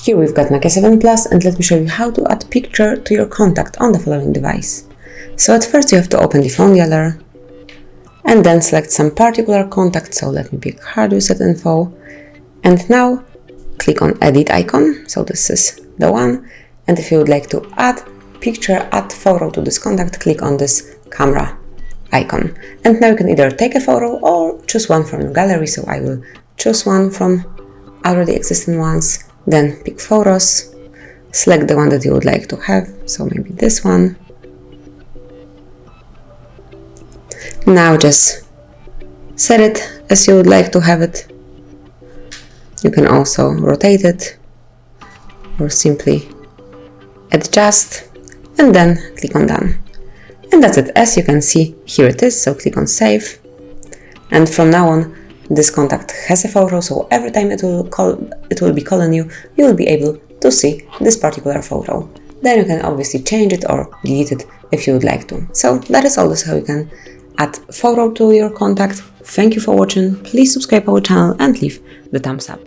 Here we've got Nokia 7 Plus, and let me show you how to add picture to your contact on the following device. So at first you have to open the phone gallery and then select some particular contact, so let me pick HardReset.Info, and now click on edit icon, so this is the one, and if you would like to add picture, add photo to this contact, click on this camera icon. And now you can either take a photo or choose one from the gallery, so I will choose one from already existing ones. Then pick photos, select the one that you would like to have, so maybe this one. Now just set it as you would like to have it. You can also rotate it or simply adjust and then click on done. And that's it. As you can see, here it is, so click on save. And from now on, this contact has a photo, so every time it will be calling you, you will be able to see this particular photo. Then you can obviously change it or delete it if you would like to. So that is all. This is how you can add photo to your contact. Thank you for watching. Please subscribe our channel and leave the thumbs up.